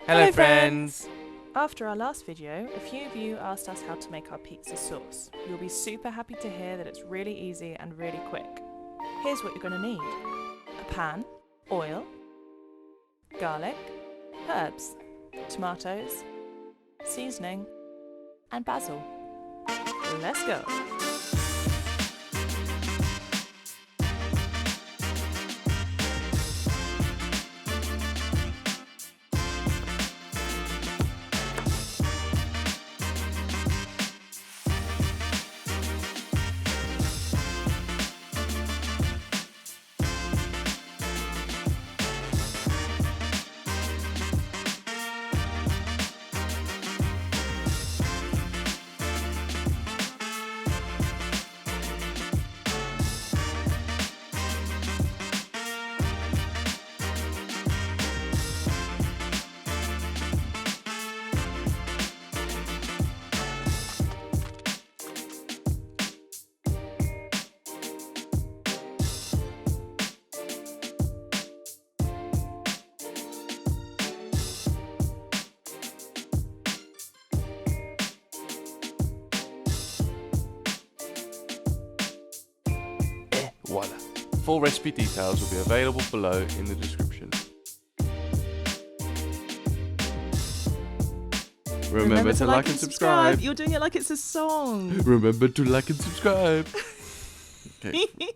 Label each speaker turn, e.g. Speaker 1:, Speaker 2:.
Speaker 1: Hello friends!
Speaker 2: After our last video, a few of you asked us how to make our pizza sauce. You'll be super happy to hear that it's really easy and really quick. Here's what you're going to need. A pan, oil, garlic, herbs, tomatoes, seasoning, and basil. Let's go!
Speaker 1: Voila. Full recipe details will be available below in the description. Remember to like and subscribe.
Speaker 2: You're doing it like it's a song.
Speaker 1: Remember to like and subscribe. Okay.